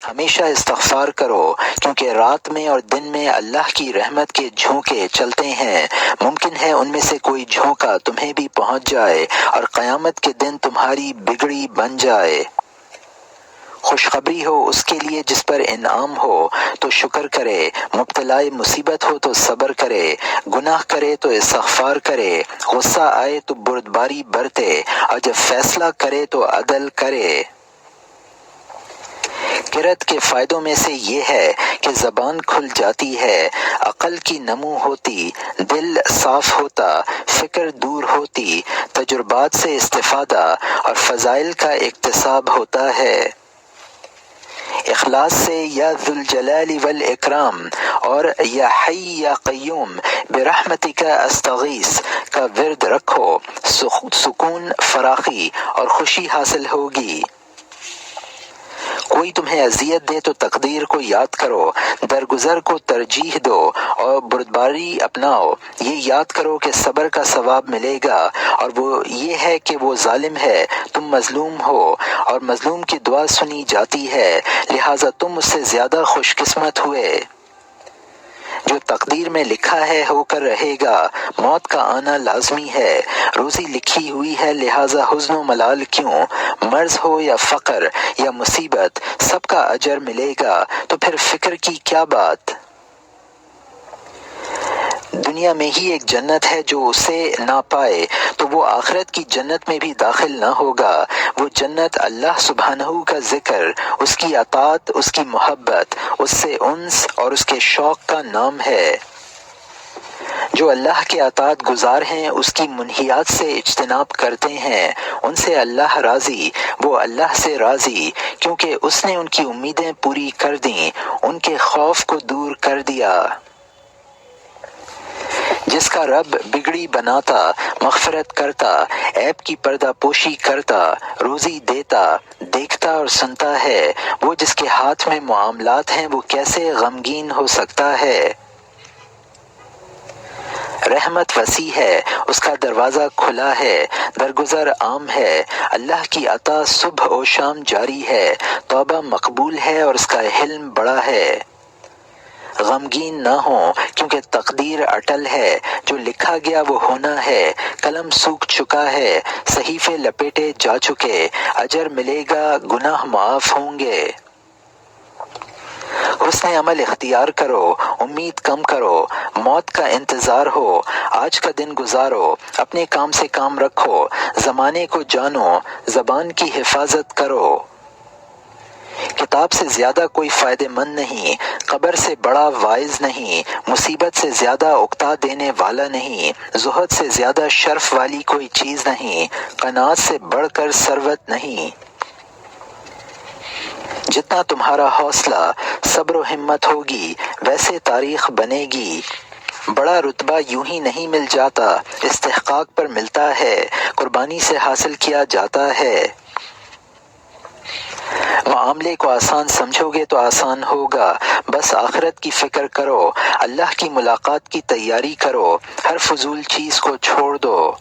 ہمیشہ استغفار کرو، کیونکہ رات میں اور دن میں اللہ کی رحمت کے جھونکے چلتے ہیں۔ ممکن ہے ان میں سے کوئی جھونکا تمہیں بھی پہنچ جائے اور قیامت کے دن تمہاری بگڑی بن جائے۔ خوشخبری ہو اس کے لیے جس پر انعام ہو تو شکر کرے، مبتلا مصیبت ہو تو صبر کرے، گناہ کرے تو استغفار کرے، غصہ آئے تو بردباری برتے، اور جب فیصلہ کرے تو عدل کرے۔ قرأت کے فائدوں میں سے یہ ہے کہ زبان کھل جاتی ہے، عقل کی نمو ہوتی، دل صاف ہوتا، فکر دور ہوتی، تجربات سے استفادہ اور فضائل کا اکتساب ہوتا ہے۔ اخلاص سے یا ذوالجلال والاکرام اور یا حی یا قیوم برحمتک استغیث کا ورد رکھو، سکون، فراخی اور خوشی حاصل ہوگی۔ کوئی تمہیں اذیت دے تو تقدیر کو یاد کرو، درگزر کو ترجیح دو اور بردباری اپناؤ۔ یہ یاد کرو کہ صبر کا ثواب ملے گا، اور وہ یہ ہے کہ وہ ظالم ہے، تم مظلوم ہو، اور مظلوم کی دعا سنی جاتی ہے، لہٰذا تم اس سے زیادہ خوش قسمت ہوئے۔ جو تقدیر میں لکھا ہے ہو کر رہے گا، موت کا آنا لازمی ہے، روزی لکھی ہوئی ہے، لہٰذا حزن و ملال کیوں؟ مرض ہو یا فقر یا مصیبت، سب کا اجر ملے گا، تو پھر فکر کی کیا بات؟ دنیا میں ہی ایک جنت ہے، جو اسے نہ پائے تو وہ آخرت کی جنت میں بھی داخل نہ ہوگا۔ وہ جنت اللہ سبحانہ کا ذکر، اس کی اطاعت، اس کی محبت، اس سے انس اور اس کے شوق کا نام ہے۔ جو اللہ کے اطاعت گزار ہیں، اس کی منہیات سے اجتناب کرتے ہیں، ان سے اللہ راضی، وہ اللہ سے راضی، کیونکہ اس نے ان کی امیدیں پوری کر دیں، ان کے خوف کو دور کر دیا۔ جس کا رب بگڑی بناتا، مغفرت کرتا، عیب کی پردہ پوشی کرتا، روزی دیتا، دیکھتا اور سنتا ہے، وہ جس کے ہاتھ میں معاملات ہیں وہ کیسے غمگین ہو سکتا ہے؟ رحمت وسیع ہے، اس کا دروازہ کھلا ہے، درگزر عام ہے، اللہ کی عطا صبح و شام جاری ہے، توبہ مقبول ہے اور اس کا حلم بڑا ہے۔ غمگین نہ ہوں، کیونکہ تقدیر اٹل ہے، جو لکھا گیا وہ ہونا ہے، قلم سوکھ چکا ہے، صحیفے لپیٹے جا چکے، اجر ملے گا، گناہ معاف ہوں گے۔ حسن عمل اختیار کرو، امید کم کرو، موت کا انتظار ہو، آج کا دن گزارو، اپنے کام سے کام رکھو، زمانے کو جانو، زبان کی حفاظت کرو۔ کتاب سے زیادہ کوئی فائدہ مند نہیں، قبر سے بڑا واعظ نہیں، مصیبت سے زیادہ اکتا دینے والا نہیں، زہد سے زیادہ شرف والی کوئی چیز نہیں، قناعت سے بڑھ کر ثروت نہیں۔ جتنا تمہارا حوصلہ، صبر و ہمت ہوگی، ویسے تاریخ بنے گی۔ بڑا رتبہ یوں ہی نہیں مل جاتا، استحقاق پر ملتا ہے، قربانی سے حاصل کیا جاتا ہے۔ معاملے کو آسان سمجھو گے تو آسان ہوگا، بس آخرت کی فکر کرو، اللہ کی ملاقات کی تیاری کرو، ہر فضول چیز کو چھوڑ دو۔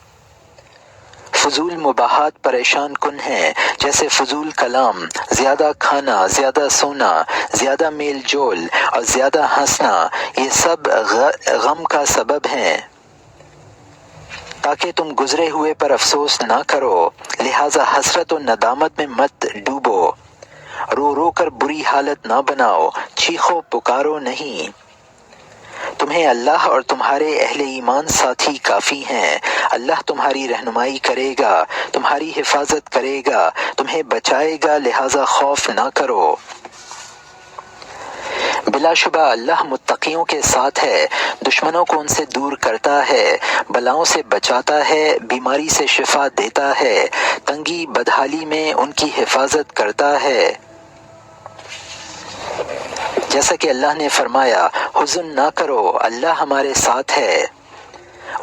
فضول مباحات پریشان کن ہیں، جیسے فضول کلام، زیادہ کھانا، زیادہ سونا، زیادہ میل جول اور زیادہ ہنسنا، یہ سب غم کا سبب ہیں۔ تاکہ تم گزرے ہوئے پر افسوس نہ کرو، لہٰذا حسرت و ندامت میں مت ڈوبو، رو رو کر بری حالت نہ بناؤ، چیخو پکارو نہیں۔ تمہیں اللہ اور تمہارے اہل ایمان ساتھی کافی ہیں، اللہ تمہاری رہنمائی کرے گا، تمہاری حفاظت کرے گا، تمہیں بچائے گا، لہٰذا خوف نہ کرو۔ بلا شبہ اللہ متقیوں کے ساتھ ہے، دشمنوں کو ان سے دور کرتا ہے، بلاؤں سے بچاتا ہے، بیماری سے شفا دیتا ہے، تنگی بدحالی میں ان کی حفاظت کرتا ہے۔ جیسا کہ اللہ نے فرمایا، حزن نہ کرو، اللہ ہمارے ساتھ ہے،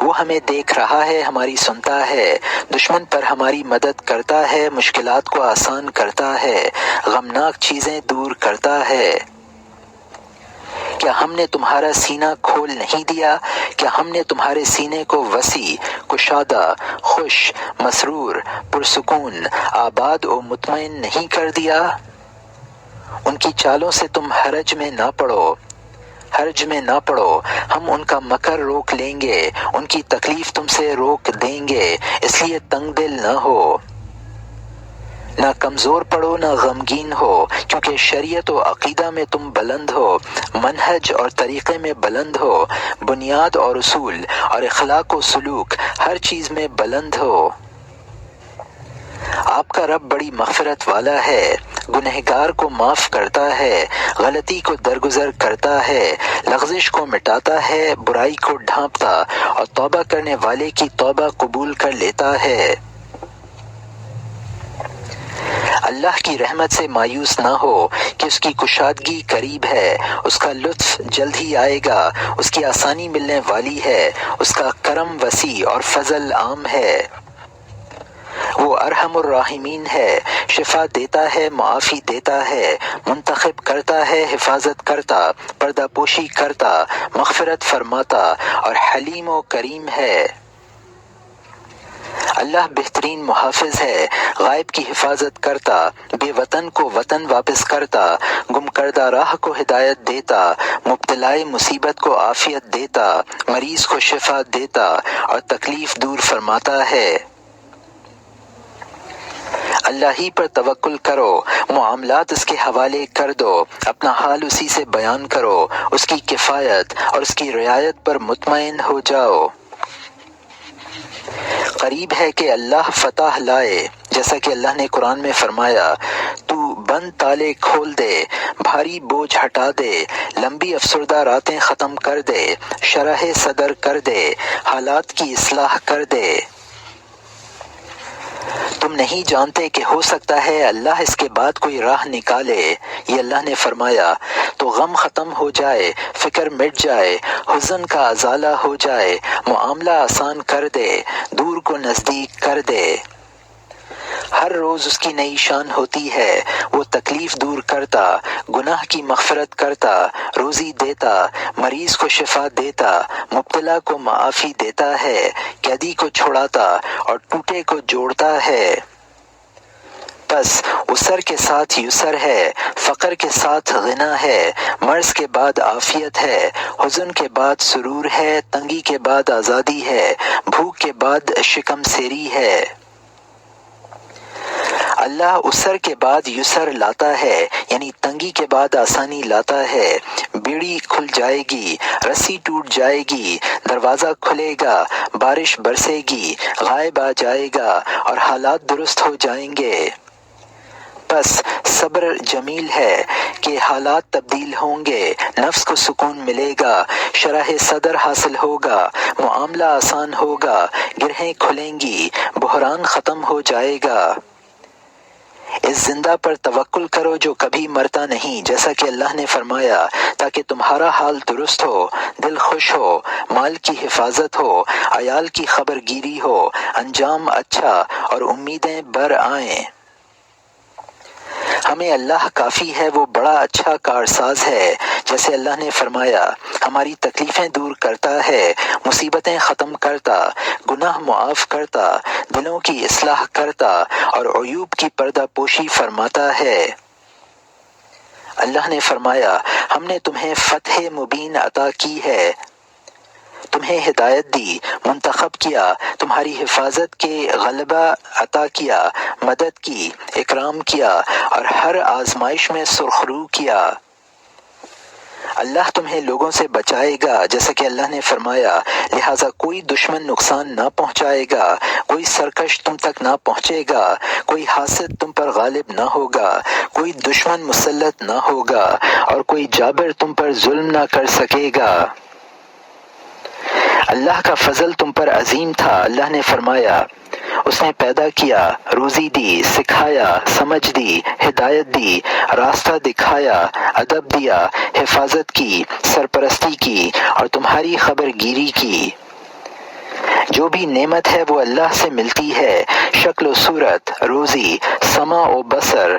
وہ ہمیں دیکھ رہا ہے، ہماری سنتا ہے، دشمن پر ہماری مدد کرتا ہے، مشکلات کو آسان کرتا ہے، غمناک چیزیں دور کرتا ہے۔ کیا ہم نے تمہارا سینہ کھول نہیں دیا؟ کیا ہم نے تمہارے سینے کو وسیع، کشادہ، خوش، مسرور، پرسکون، آباد و مطمئن نہیں کر دیا؟ ان کی چالوں سے تم حرج میں نہ پڑو، ہم ان کا مکر روک لیں گے، ان کی تکلیف تم سے روک دیں گے، اس لیے تنگ دل نہ ہو، نہ کمزور پڑو نہ غمگین ہو، کیونکہ شریعت و عقیدہ میں تم بلند ہو، منہج اور طریقے میں بلند ہو، بنیاد اور اصول اور اخلاق و سلوک ہر چیز میں بلند ہو۔ آپ کا رب بڑی مغفرت والا ہے، گنہگار کو معاف کرتا ہے، غلطی کو درگزر کرتا ہے، لغزش کو مٹاتا ہے، برائی کو ڈھانپتا اور توبہ کرنے والے کی توبہ قبول کر لیتا ہے۔ اللہ کی رحمت سے مایوس نہ ہو کہ اس کی کشادگی قریب ہے، اس کا لطف جلد ہی آئے گا، اس کی آسانی ملنے والی ہے، اس کا کرم وسیع اور فضل عام ہے۔ وہ ارحم الراحمین ہے، شفا دیتا ہے، معافی دیتا ہے، منتخب کرتا ہے، حفاظت کرتا، پردہ پوشی کرتا، مغفرت فرماتا اور حلیم و کریم ہے۔ اللہ بہترین محافظ ہے، غائب کی حفاظت کرتا، بے وطن کو وطن واپس کرتا، گم کردہ راہ کو ہدایت دیتا، مبتلائے مصیبت کو عافیت دیتا، مریض کو شفا دیتا اور تکلیف دور فرماتا ہے۔ اللہ ہی پر توکل کرو، معاملات اس کے حوالے کر دو، اپنا حال اسی سے بیان کرو، اس کی کفایت اور اس کی رعایت پر مطمئن ہو جاؤ۔ قریب ہے کہ اللہ فتح لائے، جیسا کہ اللہ نے قرآن میں فرمایا، تو بند تالے کھول دے، بھاری بوجھ ہٹا دے، لمبی افسردہ راتیں ختم کر دے، شرح صدر کر دے، حالات کی اصلاح کر دے۔ تم نہیں جانتے کہ ہو سکتا ہے اللہ اس کے بعد کوئی راہ نکالے، یہ اللہ نے فرمایا، تو غم ختم ہو جائے، فکر مٹ جائے، حزن کا ازالہ ہو جائے، معاملہ آسان کر دے، دور کو نزدیک کر دے۔ ہر روز اس کی نئی شان ہوتی ہے، وہ تکلیف دور کرتا، گناہ کی مغفرت کرتا، روزی دیتا، مریض کو شفا دیتا، مبتلا کو معافی دیتا ہے، قیدی کو چھڑاتا اور ٹوٹے کو جوڑتا ہے۔ بس عسر کے ساتھ یسر ہے، فقر کے ساتھ غنا ہے، مرض کے بعد عافیت ہے، حزن کے بعد سرور ہے، تنگی کے بعد آزادی ہے، بھوک کے بعد شکم سیری ہے۔ اللہ عسر کے بعد یسر لاتا ہے، یعنی تنگی کے بعد آسانی لاتا ہے، بیڑی کھل جائے گی، رسی ٹوٹ جائے گی، دروازہ کھلے گا، بارش برسے گی، غائب آ جائے گا اور حالات درست ہو جائیں گے۔ بس صبر جمیل ہے کہ حالات تبدیل ہوں گے، نفس کو سکون ملے گا، شرح صدر حاصل ہوگا، معاملہ آسان ہوگا، گرہیں کھلیں گی، بحران ختم ہو جائے گا۔ اس زندہ پر توکل کرو جو کبھی مرتا نہیں، جیسا کہ اللہ نے فرمایا، تاکہ تمہارا حال درست ہو، دل خوش ہو، مال کی حفاظت ہو، عیال کی خبر گیری ہو، انجام اچھا اور امیدیں بر آئیں۔ ہمیں اللہ کافی ہے، وہ بڑا اچھا کارساز ہے، جیسے اللہ نے فرمایا، ہماری تکلیفیں دور کرتا ہے، مصیبتیں ختم کرتا، گناہ معاف کرتا، دلوں کی اصلاح کرتا اور عیوب کی پردہ پوشی فرماتا ہے۔ اللہ نے فرمایا، ہم نے تمہیں فتح مبین عطا کی ہے، تمہیں ہدایت دی، منتخب کیا، تمہاری حفاظت کے غلبہ عطا کیا، مدد کی، اکرام کیا اور ہر آزمائش میں سرخرو کیا۔ اللہ تمہیں لوگوں سے بچائے گا، جیسا کہ اللہ نے فرمایا، لہٰذا کوئی دشمن نقصان نہ پہنچائے گا، کوئی سرکش تم تک نہ پہنچے گا، کوئی حاسد تم پر غالب نہ ہوگا، کوئی دشمن مسلط نہ ہوگا اور کوئی جابر تم پر ظلم نہ کر سکے گا۔ اللہ کا فضل تم پر عظیم تھا، اللہ نے فرمایا، اس نے پیدا کیا، روزی دی، سکھایا، سمجھ دی، ہدایت دی، راستہ دکھایا، ادب دیا، حفاظت کی، سرپرستی کی اور تمہاری خبر گیری کی۔ جو بھی نعمت ہے وہ اللہ سے ملتی ہے، شکل و صورت، روزی، سمع و بصر،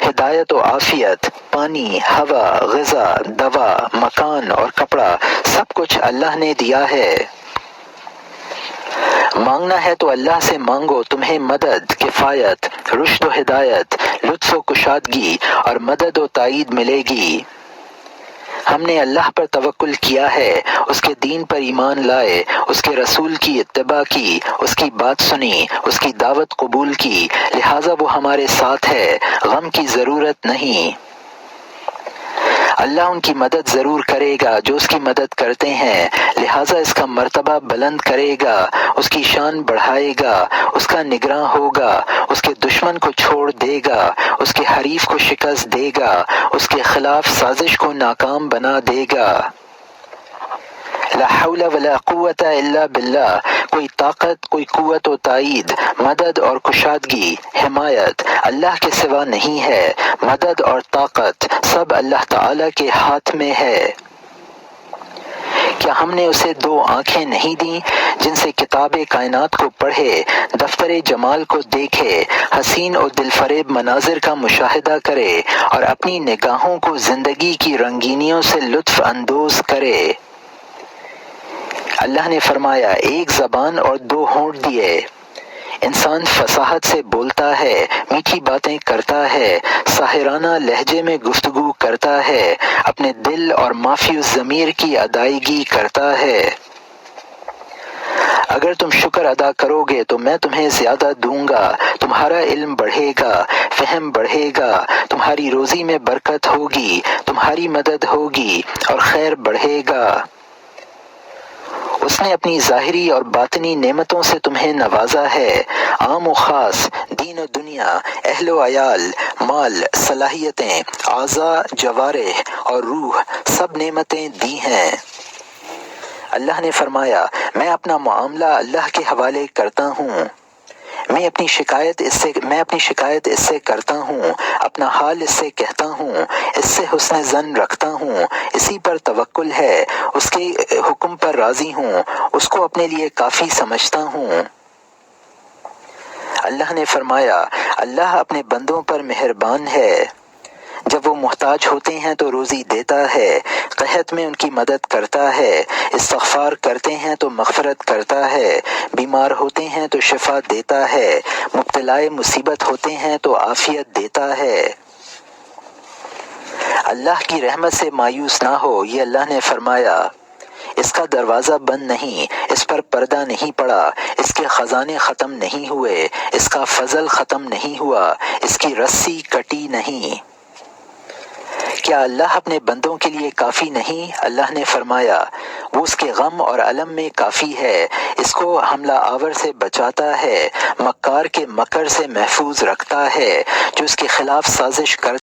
ہدایت و عافیت، پانی، ہوا، غذا، دوا، مکان اور کپڑا، سب کچھ اللہ نے دیا ہے۔ مانگنا ہے تو اللہ سے مانگو، تمہیں مدد، کفایت، رشد و ہدایت، لطف و کشادگی اور مدد و تائید ملے گی۔ ہم نے اللہ پر توکل کیا ہے، اس کے دین پر ایمان لائے، اس کے رسول کی اتباع کی، اس کی بات سنی، اس کی دعوت قبول کی، لہٰذا وہ ہمارے ساتھ ہے، غم کی ضرورت نہیں۔ اللہ ان کی مدد ضرور کرے گا جو اس کی مدد کرتے ہیں، لہٰذا اس کا مرتبہ بلند کرے گا، اس کی شان بڑھائے گا، اس کا نگراں ہوگا، اس کے دشمن کو چھوڑ دے گا، اس کے حریف کو شکست دے گا، اس کے خلاف سازش کو ناکام بنا دے گا۔ لا حول ولا قوت الا باللہ، کوئی طاقت، کوئی قوت و تائید، مدد اور کشادگی، حمایت اللہ کے سوا نہیں ہے۔ مدد اور طاقت سب اللہ تعالی کے ہاتھ میں ہے۔ کیا ہم نے اسے دو آنکھیں نہیں دیں جن سے کتاب کائنات کو پڑھے، دفتر جمال کو دیکھے، حسین اور دلفریب مناظر کا مشاہدہ کرے اور اپنی نگاہوں کو زندگی کی رنگینیوں سے لطف اندوز کرے؟ اللہ نے فرمایا، ایک زبان اور دو ہونٹ دیے۔ انسان فصاحت سے بولتا ہے، میٹھی باتیں کرتا ہے، ساحرانہ لہجے میں گفتگو کرتا ہے، اپنے دل اور معافی الضمیر کی ادائیگی کرتا ہے۔ اگر تم شکر ادا کرو گے تو میں تمہیں زیادہ دوں گا، تمہارا علم بڑھے گا، فہم بڑھے گا، تمہاری روزی میں برکت ہوگی، تمہاری مدد ہوگی اور خیر بڑھے گا۔ اس نے اپنی ظاہری اور باطنی نعمتوں سے تمہیں نوازا ہے، عام و خاص، دین و دنیا، اہل و عیال، مال، صلاحیتیں، اعضاء، جوارح اور روح، سب نعمتیں دی ہیں۔ اللہ نے فرمایا، میں اپنا معاملہ اللہ کے حوالے کرتا ہوں، میں اپنی شکایت اس سے کرتا ہوں، اپنا حال اس سے کہتا ہوں، اس سے حسن ظن رکھتا ہوں، اسی پر توکل ہے، اس کے حکم پر راضی ہوں، اس کو اپنے لیے کافی سمجھتا ہوں۔ اللہ نے فرمایا، اللہ اپنے بندوں پر مہربان ہے، جب وہ محتاج ہوتے ہیں تو روزی دیتا ہے، قحط میں ان کی مدد کرتا ہے، استغفار کرتے ہیں تو مغفرت کرتا ہے، بیمار ہوتے ہیں تو شفا دیتا ہے، مبتلا مصیبت ہوتے ہیں تو عافیت دیتا ہے۔ اللہ کی رحمت سے مایوس نہ ہو، یہ اللہ نے فرمایا۔ اس کا دروازہ بند نہیں، اس پر پردہ نہیں پڑا، اس کے خزانے ختم نہیں ہوئے، اس کا فضل ختم نہیں ہوا، اس کی رسی کٹی نہیں۔ کیا اللہ اپنے بندوں کے لیے کافی نہیں؟ اللہ نے فرمایا، وہ اس کے غم اور الم میں کافی ہے، اس کو حملہ آور سے بچاتا ہے، مکار کے مکر سے محفوظ رکھتا ہے، جو اس کے خلاف سازش کرتا